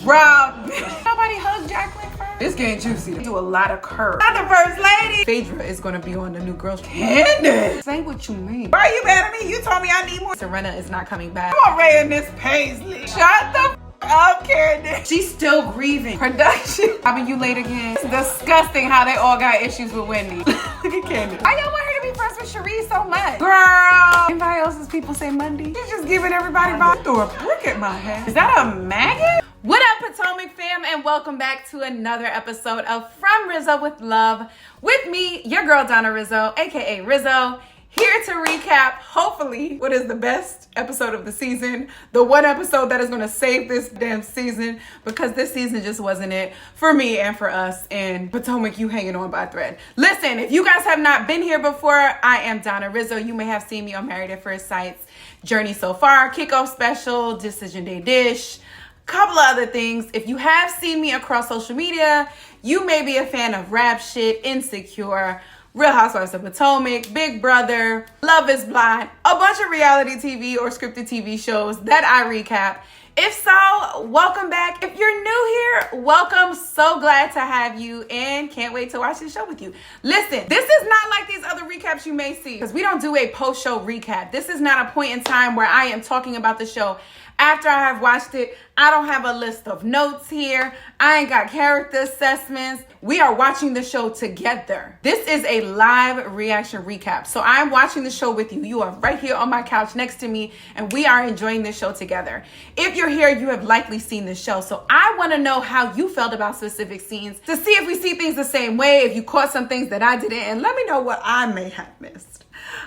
Rob. Nobody hugged Jacqueline first. It's getting juicy. They do a lot of curves. Not the first lady. Phaedra is gonna be on the new girls. Candace. Say what you mean. Why are you mad at me? You told me I need more. Serena is not coming back. Come on, Ray and this Paisley. Shut the up, Candace. She's still grieving. Production. I'll be you late again. It's disgusting how they all got issues with Wendy. Look at Candace. Why y'all want her to be friends with Cherie so much? Girl. Anybody else's people say Monday? She's just giving everybody by. Throw a brick at my head. Is that a maggot? What up, Potomac fam, and welcome back to another episode of From Rizzo with Love with me, your girl Donna Rizzo, aka Rizzo. Here to recap, hopefully, what is the best episode of the season. The one episode that is going to save this damn season, because this season just wasn't it for me and for us. And Potomac, you hanging on by a thread. Listen, if you guys have not been here before, I am Donna Rizzo. You may have seen me on Married at First Sight's Journey So Far, Kickoff Special, Decision Day Dish, couple of other things. If you have seen me across social media, you may be a fan of rap shit, Insecure, Real Housewives of Potomac, Big Brother, Love is Blind, a bunch of reality TV or scripted TV shows that I recap. If so, welcome back. If you're new here, welcome. So glad to have you and can't wait to watch this show with you. Listen, this is not like these other recaps you may see, because we don't do a post-show recap. This is not a point in time where I am talking about the show after I have watched it. I don't have a list of notes here. I ain't got character assessments. We are watching the show together. This is a live reaction recap. So I'm watching the show with you. You are right here on my couch next to me, and we are enjoying this show together. If you're here, you have likely seen this show. So I want to know how you felt about specific scenes, to see if we see things the same way, if you caught some things that I didn't, and let me know what I may have missed.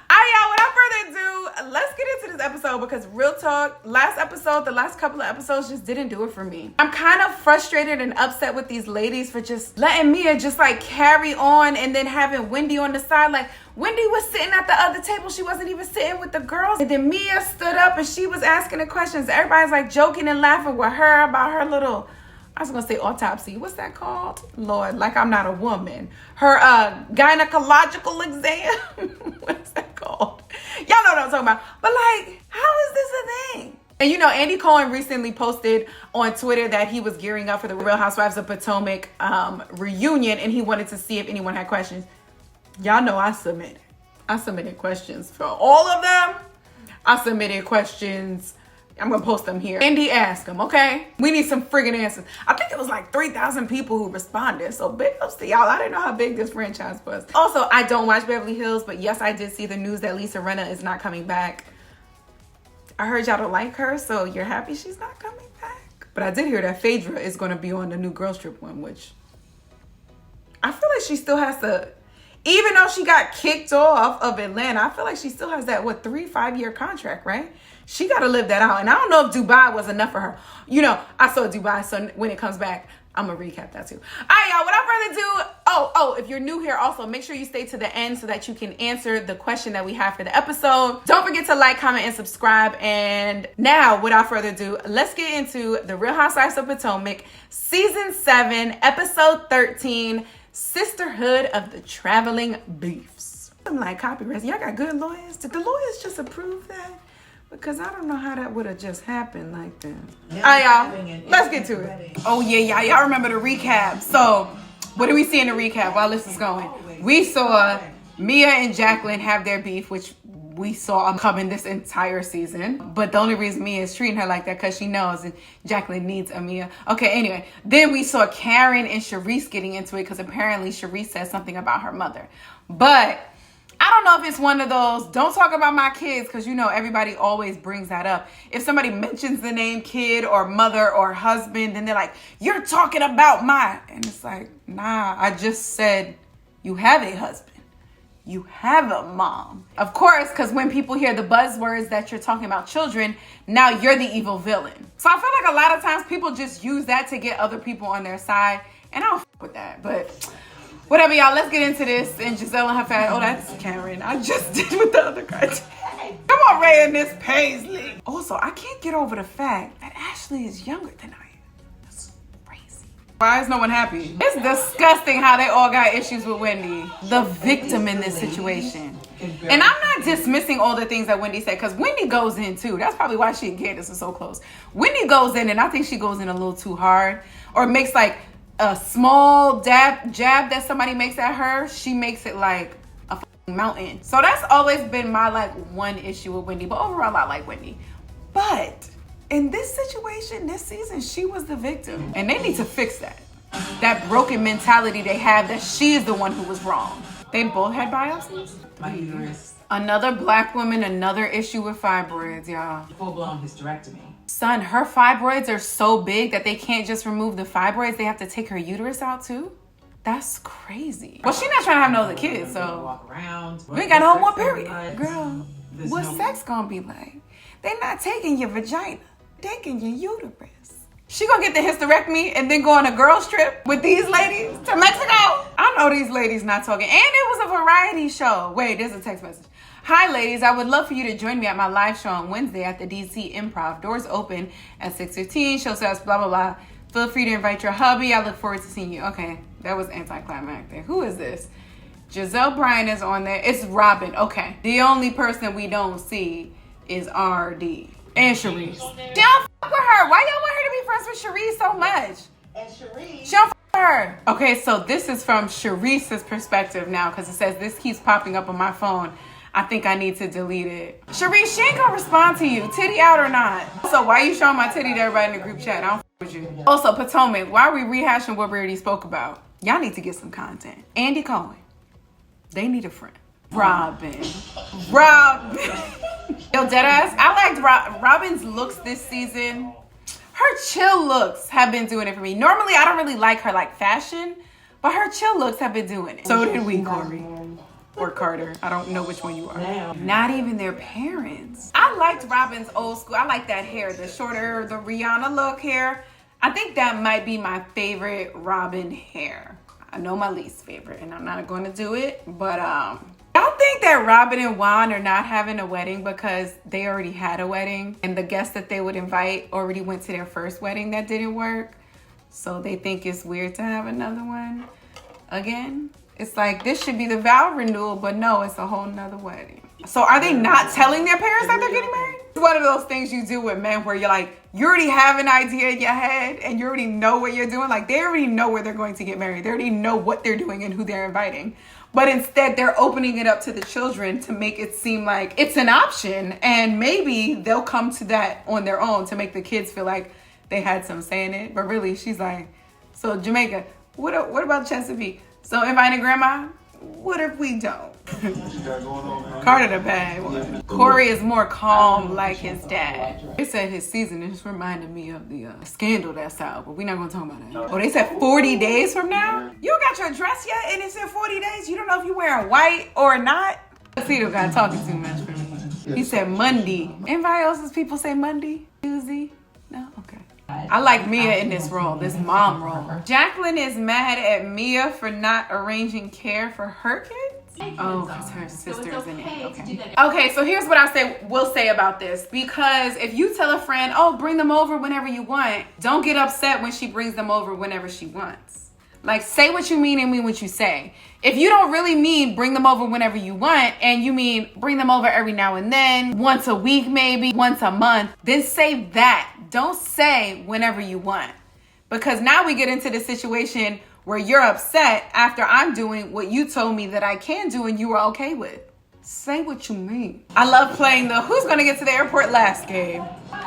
All right, y'all, without further ado, let's get into this episode, because real talk, the last couple of episodes just didn't do it for me. I'm kind of frustrated and upset with these ladies for just letting Mia just like carry on, and then having Wendy on the side. Like, Wendy was sitting at the other table. She wasn't even sitting with the girls. And then Mia stood up and she was asking the questions. Everybody's like joking and laughing with her about her little, I was gonna say autopsy. What's that called? Lord, like I'm not a woman. Her gynecological exam. What's that called? Y'all know what I'm talking about. But like, how is this a thing? And you know, Andy Cohen recently posted on Twitter that he was gearing up for the Real Housewives of Potomac reunion, and he wanted to see if anyone had questions. Y'all know I submitted questions for all of them. I submitted questions. I'm gonna post them here. Andy asked them, okay? We need some friggin' answers. I think it was like 3,000 people who responded. So big ups to y'all. I didn't know how big this franchise was. Also, I don't watch Beverly Hills, but yes, I did see the news that Lisa Rinna is not coming back. I heard y'all don't like her, so you're happy she's not coming back. But I did hear that Phaedra is gonna be on the new Girls Trip one, which I feel like she still has to, even though she got kicked off of Atlanta, I feel like she still has that, 3-5 year contract, right? She got to live that out. And I don't know if Dubai was enough for her. You know, I saw Dubai, so when it comes back, I'm going to recap that too. All right, y'all, without further ado, if you're new here, also make sure you stay to the end so that you can answer the question that we have for the episode. Don't forget to like, comment, and subscribe. And now, without further ado, let's get into The Real Housewives of Potomac, Season 7, Episode 13, Sisterhood of the Traveling Beefs. I'm like, copyright. Y'all got good lawyers? Did the lawyers just approve that? Because I don't know how that would have just happened like that. All right, y'all, let's get to it. Oh, yeah, y'all remember the recap. So, what do we see in the recap while this is going? We saw Mia and Jacqueline have their beef, which we saw coming this entire season. But the only reason Mia is treating her like that because she knows and Jacqueline needs a Mia. Okay, anyway. Then we saw Karen and Charisse getting into it because apparently Charisse said something about her mother. But I don't know if it's one of those, don't talk about my kids, because you know everybody always brings that up. If somebody mentions the name kid or mother or husband, then they're like, you're talking about my, and it's like, nah, I just said you have a husband. You have a mom. Of course, because when people hear the buzzwords that you're talking about children, now you're the evil villain. So I feel like a lot of times people just use that to get other people on their side, and I don't f with that, but whatever, y'all, let's get into this. And Giselle and her fat, oh, that's Karen. I just did with the other guy. Come on, Ray and this Paisley. Also, I can't get over the fact that Ashley is younger than I am. That's crazy. Why is no one happy? It's disgusting how they all got issues with Wendy, the victim in this situation. And I'm not dismissing all the things that Wendy said, because Wendy goes in too. That's probably why she and Candace are so close. Wendy goes in, and I think she goes in a little too hard, or makes like a small jab that somebody makes at her. She makes it like a mountain. So that's always been my like one issue with Wendy. But overall, I like Wendy. But in this situation, this season, she was the victim. And they need to fix that. That broken mentality they have that she is the one who was wrong. They both had biopsies? My uterus. Another black woman, another issue with fibroids, y'all. Full-blown hysterectomy. Son, her fibroids are so big that they can't just remove the fibroids. They have to take her uterus out too? That's crazy. Well, she's not trying to have no other kids, so. Walk around. We ain't got no more period. Girl, what's sex gonna be like? They're not taking your vagina. Taking your uterus. She gonna get the hysterectomy and then go on a girls trip with these ladies to Mexico? I know these ladies not talking. And it was a variety show. Wait, there's a text message. Hi ladies, I would love for you to join me at my live show on Wednesday at the DC Improv. Doors open at 6:15. Show starts blah, blah, blah. Feel free to invite your hubby. I look forward to seeing you. Okay, that was anticlimactic. Who is this? Giselle Bryan is on there. It's Robin. Okay. The only person we don't see is RD. And Sharice. She don't fuck with her. Why y'all want her to be friends with Sharice so much? And Sharice. She don't fuck with her. Okay, so this is from Sharice's perspective now, because it says this keeps popping up on my phone. I think I need to delete it. Sharice, she ain't gonna respond to you, titty out or not. So why you showing my titty to everybody in the group chat? I don't fuck with you. Also, Potomac, why are we rehashing what we already spoke about? Y'all need to get some content. Andy Cohen, they need a friend. Robin. Yo, deadass, I liked Robin's looks this season. Her chill looks have been doing it for me. Normally, I don't really like her like fashion, but her chill looks have been doing it. So did we, Corey. Or Carter. I don't know which one you are. Not even their parents. I liked Robin's old school. I like that hair, the shorter, the Rihanna look hair. I think that might be my favorite Robin hair. I know my least favorite, and I'm not going to do it, but y'all think that Robin and Juan are not having a wedding because they already had a wedding and the guests that they would invite already went to their first wedding that didn't work? So they think it's weird to have another one again? It's like, this should be the vow renewal, but no, it's a whole nother wedding. So are they not telling their parents that they're getting married? It's one of those things you do with men where you're like, you already have an idea in your head and you already know what you're doing. Like, they already know where they're going to get married. They already know what they're doing and who they're inviting. But instead, they're opening it up to the children to make it seem like it's an option. And maybe they'll come to that on their own to make the kids feel like they had some say in it. But really, she's like, so Jamaica, what about Chesapeake? So inviting grandma? What if we don't? Carter the bad one. Corey is more calm like his dad. They said his season, it just reminded me of the scandal that's out, but we're not gonna talk about that. Oh, they said 40 days from now? You don't got your dress yet and it's in 40 days? You don't know if you're wearing white or not? Cito got talking too much for me. He said Monday. Anybody else's people say Monday? Tuesday? No? Okay. I like Mia in this role, this mom role. Jacqueline is mad at Mia for not arranging care for her kids? Oh, because her sister's in it. Okay. Okay, so here's what will say about this. Because if you tell a friend, oh, bring them over whenever you want, don't get upset when she brings them over whenever she wants. Like, say what you mean and mean what you say. If you don't really mean bring them over whenever you want, and you mean bring them over every now and then, once a week maybe, once a month, then say that. Don't say whenever you want. Because now we get into the situation where you're upset after I'm doing what you told me that I can do and you were okay with. Say what you mean. I love playing the who's gonna get to the airport last game.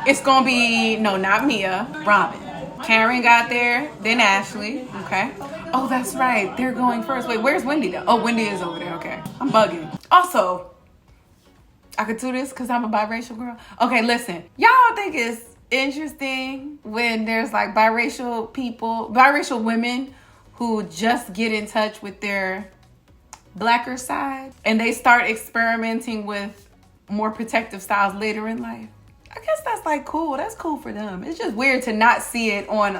It's gonna be, no, not Mia, Robin. Karen got there, then Ashley, okay. Oh, that's right, they're going first. Wait, where's Wendy though? Oh, Wendy is over there, okay. I'm bugging. Also, I could do this because I'm a biracial girl. Okay, listen, y'all don't think it's interesting when there's like biracial women who just get in touch with their blacker side and they start experimenting with more protective styles later in life? I guess that's like cool. That's cool for them. It's just weird to not see it on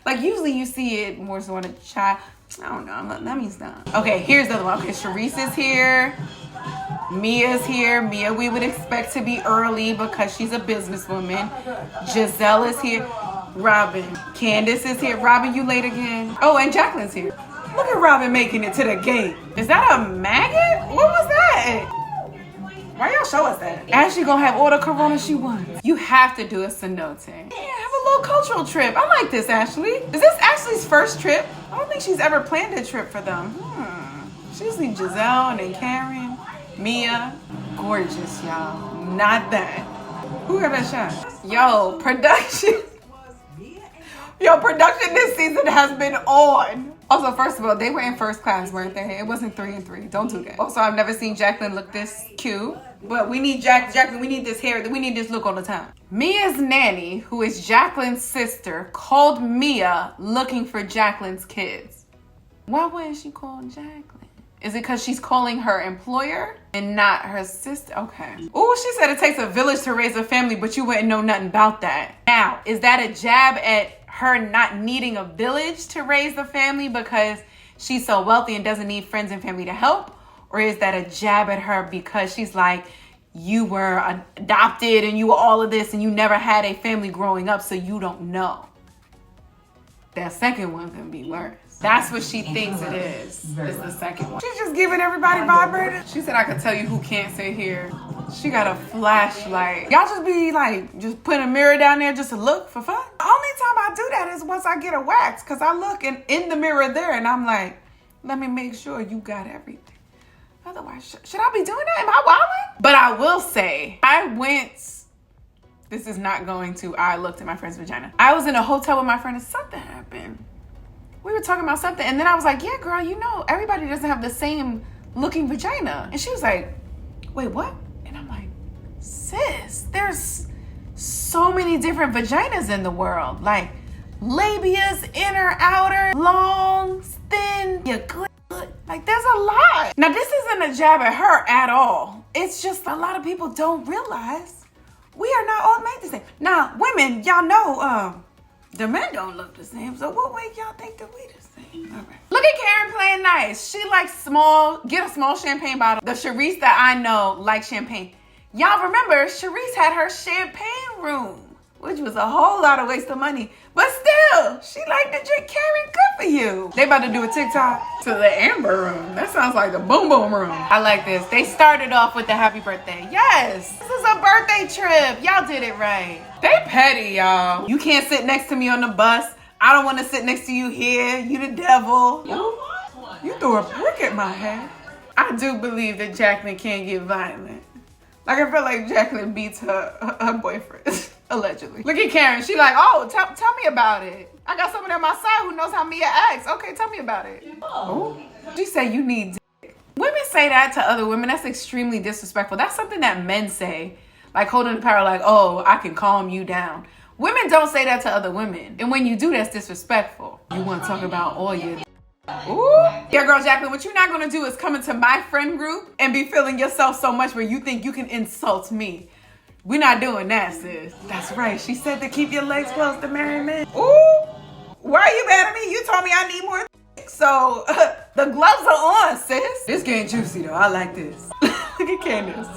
like usually you see it more so on a child. I don't know. Let me stop. Okay, here's the other one. Okay, Sharice is here. Mia's here. Mia we would expect to be early because she's a businesswoman. Giselle is here. Robin. Candace is here. Robin, you late again? Oh, and Jacqueline's here. Look at Robin making it to the gate. Is that a maggot? What was that? Why y'all show us that? Ashley gonna have all the corona she wants. You have to do a cenote. Yeah, have a little cultural trip. I like this, Ashley. Is this Ashley's first trip? I don't think she's ever planned a trip for them. She usually Giselle and then Karen, Mia. Gorgeous, y'all. Not that. Who got that shot? Yo, production. Yo, production this season has been on. Also, first of all, they were in first class, weren't they? It wasn't 3 and 3. Don't do that. Also, I've never seen Jacqueline look this cute. But we need Jacqueline, we need this hair. We need this look all the time. Mia's nanny, who is Jacqueline's sister, called Mia looking for Jacqueline's kids. Why wouldn't she call Jacqueline? Is it because she's calling her employer and not her sister? Okay. Ooh, she said it takes a village to raise a family, but you wouldn't know nothing about that. Now, is that a jab at her not needing a village to raise the family because she's so wealthy and doesn't need friends and family to help? Or is that a jab at her because she's like, you were adopted and you were all of this and you never had a family growing up, so you don't know? That second one can be worse. That's what she thinks it is the second one. She's just giving everybody vibrators. She said I could tell you who can't sit here. She got a flashlight. Y'all just be like, just putting a mirror down there just to look for fun? The only time I do that is once I get a wax, because I look in the mirror there and I'm like, let me make sure you got everything. Otherwise, should I be doing that? Am I wilding? But I will say, I looked at my friend's vagina. I was in a hotel with my friend and something happened. We were talking about something and then I was like, yeah, girl, you know, everybody doesn't have the same looking vagina. And she was like, wait, what? And I'm like, sis, there's so many different vaginas in the world. Like labias, inner, outer, long, thin, your clit. Like there's a lot. Now this isn't a jab at her at all. It's just a lot of people don't realize we are not all made the same. Now, women, y'all know, the men don't look the same. So what way y'all think that we the same? Okay. Look at Karen playing nice. She likes get a small champagne bottle. The Charisse that I know likes champagne. Y'all remember, Charisse had her champagne room, which was a whole lot of waste of money. But still, she liked to drink. Karen, good for you. They about to do a TikTok to the Amber room. That sounds like the boom boom room. I like this. They started off with the happy birthday. Yes, this is a birthday trip. Y'all did it right. They petty, y'all. You can't sit next to me on the bus. I don't want to sit next to you here. You the devil. You threw a brick at my head. I do believe that Jacqueline can't get violent. Like, I feel like Jacqueline beats her boyfriend, allegedly. Look at Karen. She like, oh, tell me about it. I got someone on my side who knows how Mia acts. Okay, tell me about it. Oh. She said you need dick. Women say that to other women. That's extremely disrespectful. That's something that men say. Like holding the power, like, oh, I can calm you down. Women don't say that to other women. And when you do, that's disrespectful. You want to talk about all your ooh. Yeah, girl, Jacqueline, what you're not going to do is come into my friend group and be feeling yourself so much where you think you can insult me. We're not doing that, sis. That's right. She said to keep your legs closed to marry men. Ooh. Why are you mad at me? You told me I need more so the gloves are on, sis. This getting juicy, though. I like this. Look at Candace.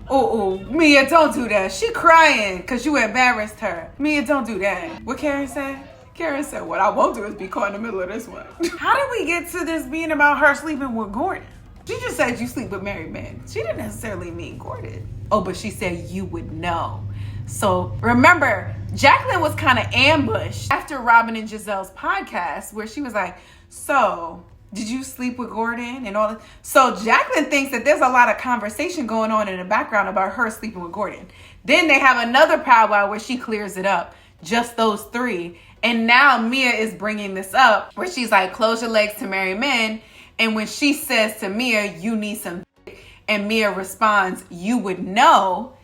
Oh, Mia, don't do that. She crying because you embarrassed her. Mia, don't do that. What Karen said? Karen said, what I won't do is be caught in the middle of this one. How did we get to this being about her sleeping with Gordon? She just said you sleep with married men. She didn't necessarily mean Gordon. Oh, but she said you would know. So remember, Jacqueline was kind of ambushed after Robin and Giselle's podcast where she was like, so did you sleep with Gordon and all that? So Jacqueline thinks that there's a lot of conversation going on in the background about her sleeping with Gordon. Then they have another powwow where she clears it up. Just those three. And now Mia is bringing this up where she's like, close your legs to marry men. And when she says to Mia, you need some dick, and Mia responds, you would know,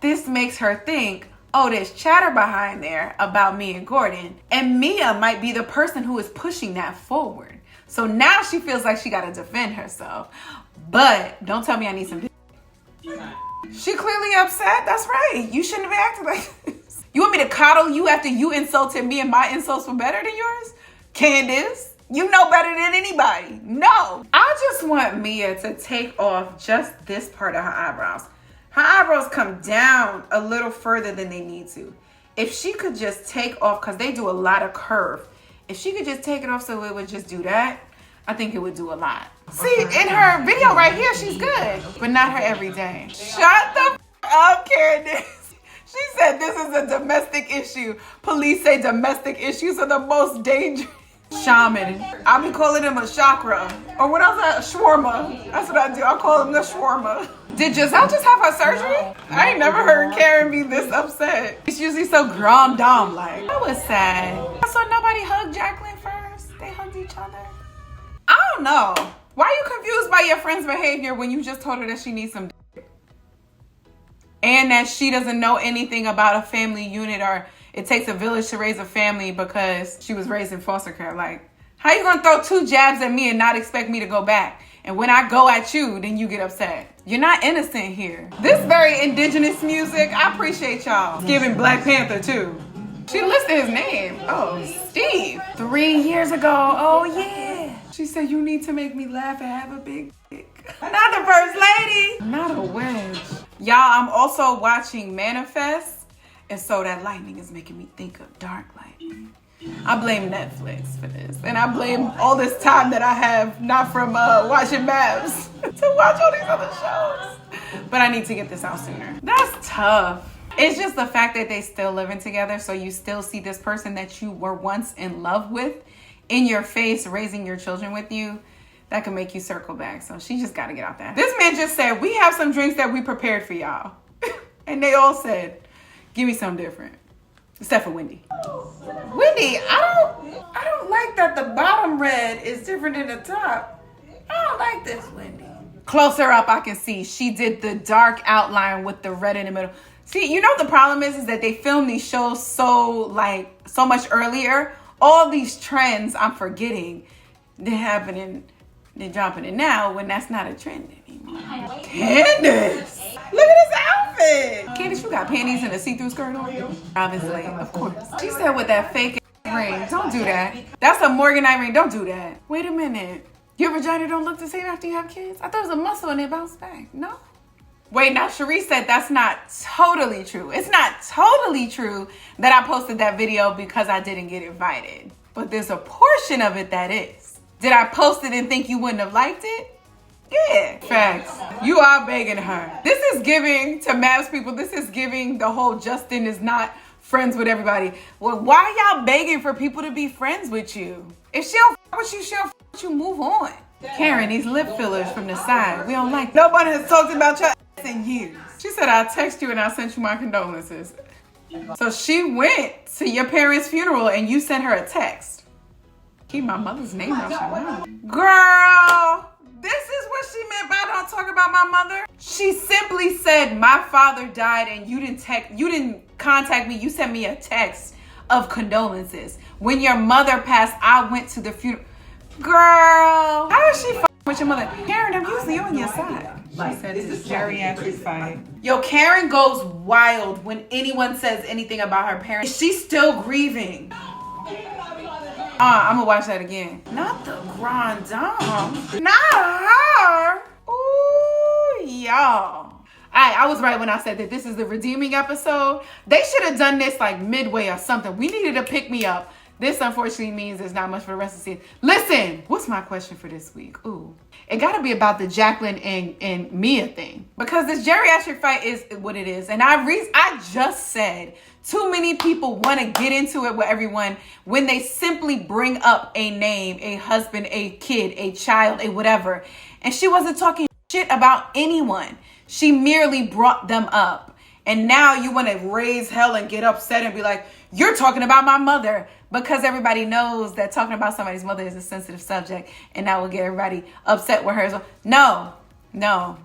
this makes her think, oh, there's chatter behind there about me and Gordon. And Mia might be the person who is pushing that forward. So now she feels like she got to defend herself. But don't tell me I need some dick. She clearly upset. That's right. You shouldn't have acted like this. You want me to coddle you after you insulted me and my insults were better than yours? Candace, you know better than anybody. No. I just want Mia to take off just this part of her eyebrows. Her eyebrows come down a little further than they need to. If she could just take off, because they do a lot of curve. If she could just take it off so it would just do that, I think it would do a lot. See, in her video right here, she's good, but not her everyday. Shut the up, Candace. She said this is a domestic issue. Police say domestic issues are the most dangerous. Shaman. I'll be calling him a chakra. Or what else? A shawarma. That's what I do. I'll call him the shawarma. Did Giselle just have her surgery? I ain't never heard Karen be this upset. She's usually so grand dame like. That was sad. So nobody hugged Jacqueline first? They hugged each other? I don't know. Why are you confused by your friend's behavior when you just told her that she needs some dick? And that she doesn't know anything about a family unit or it takes a village to raise a family because she was raised in foster care. Like, how you gonna throw 2 jabs at me and not expect me to go back? And when I go at you, then you get upset. You're not innocent here. This very indigenous music, I appreciate y'all. It's giving Black Panther too. She listed his name. Oh, Steve. 3 years ago. Oh yeah. She said you need to make me laugh and have a big dick. Not the first lady. Not a wedge. Y'all, I'm also watching Manifest. And so that lightning is making me think of dark lightning. I blame Netflix for this. And I blame all this time that I have not from watching Maps to watch all these other shows. But I need to get this out sooner. That's tough. It's just the fact that they still living together. So you still see this person that you were once in love with in your face, raising your children with you. That can make you circle back. So she just got to get out there. This man just said, we have some drinks that we prepared for y'all. And they all said, give me something different. Except for Wendy. Wendy, I don't like that the bottom red is different than the top. I don't like this, Wendy. Closer up, I can see she did the dark outline with the red in the middle. See, you know the problem is that they film these shows so much earlier. All these trends I'm forgetting. They're happening, they're dropping it now when that's not a trend anymore. Candace! Look at this outfit! Candace, you got panties and a see-through skirt on? Obviously, of course. She said with that fake ring, don't do that. That's a Morganite ring, don't do that. Wait a minute. Your vagina don't look the same after you have kids? I thought it was a muscle and it bounced back. No? Wait, now Cherie said that's not totally true. It's not totally true that I posted that video because I didn't get invited. But there's a portion of it that is. Did I post it and think you wouldn't have liked it? Yeah, facts. You are begging her. This is giving to Mavs people. This is giving the whole Justin is not friends with everybody. Well, why y'all begging for people to be friends with you? If she don't f with you, she don't f with you, move on. Karen, these lip fillers from the side, we don't like. Nobody has talked about your ass in years. She said, I'll text you and I'll send you my condolences. So she went to your parents' funeral and you sent her a text. Keep my mother's name out your mouth. Girl. This is what she meant by don't talk about my mother. She simply said my father died and you didn't contact me. You sent me a text of condolences. When your mother passed, I went to the funeral. Girl, how is she with your mother? Karen, I'm usually on your side. She said This is geriatric fight. Yo, Karen goes wild when anyone says anything about her parents. She's still grieving. I'm gonna watch that again. Not the grand dame. Not her. Ooh, y'all. I was right when I said that this is the redeeming episode. They should have done this like midway or something. We needed to pick me up. This unfortunately means there's not much for the rest of the season. Listen, what's my question for this week? Ooh, it gotta be about the Jacqueline and Mia thing. Because this geriatric fight is what it is. And I just said too many people want to get into it with everyone when they simply bring up a name, a husband, a kid, a child, a whatever. And she wasn't talking shit about anyone. She merely brought them up. And now you want to raise hell and get upset and be like, you're talking about my mother. Because everybody knows that talking about somebody's mother is a sensitive subject. And that will get everybody upset with her as well. No.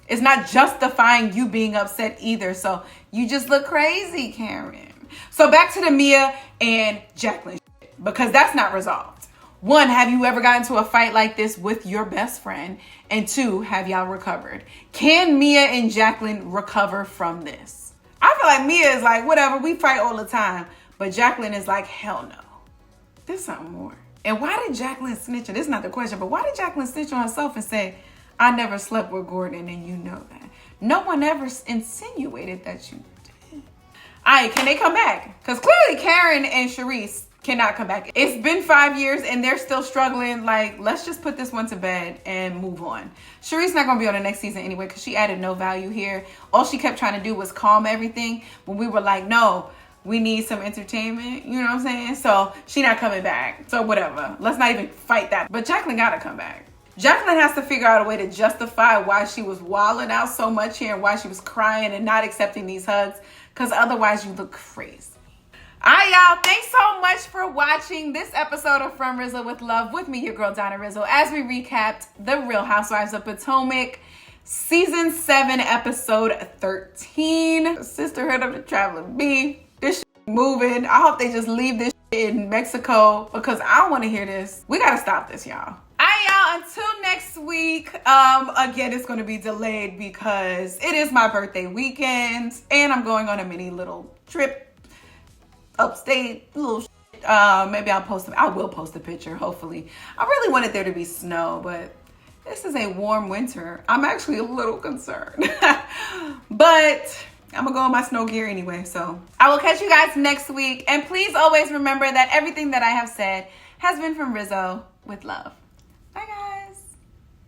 It's not justifying you being upset either. So you just look crazy, Karen. So back to the Mia and Jacqueline shit, because that's not resolved. 1, have you ever gotten into a fight like this with your best friend? And 2, have y'all recovered? Can Mia and Jacqueline recover from this? I feel like Mia is like, whatever, we fight all the time. But Jacqueline is like, hell no. There's something more. And why did Jacqueline snitch? This is not the question, but why did Jacqueline snitch on herself and say, I never slept with Gordon and you know that? No one ever insinuated that you did. right, can they come back? Because clearly Karen and Sharice cannot come back. It's been 5 years and they're still struggling. Like, let's just put this one to bed and move on. Sharice not gonna be on the next season anyway because she added no value here. All she kept trying to do was calm everything when we were like, no, we need some entertainment. You know what I'm saying? So she not coming back. So whatever. Let's not even fight that. But Jacqueline gotta come back. Jacqueline has to figure out a way to justify why she was wilding out so much here and why she was crying and not accepting these hugs. Because otherwise you look crazy. All right, y'all. Thanks so much for watching this episode of From Rizzo with Love with me, your girl, Donna Rizzo, as we recapped The Real Housewives of Potomac, Season 7, Episode 13, Sisterhood of the Traveling Bee. This shit moving. I hope they just leave this shit in Mexico because I don't want to hear this. We got to stop this, y'all. All right, y'all. Until next week. Again, it's going to be delayed because it is my birthday weekend and I'm going on a mini little trip upstate, little shit. Maybe I will post a picture, hopefully. I really wanted there to be snow, but this is a warm winter. I'm actually a little concerned. But I'm gonna go in my snow gear anyway, so I will catch you guys next week. And please always remember that everything that I have said has been from Rizzo with love.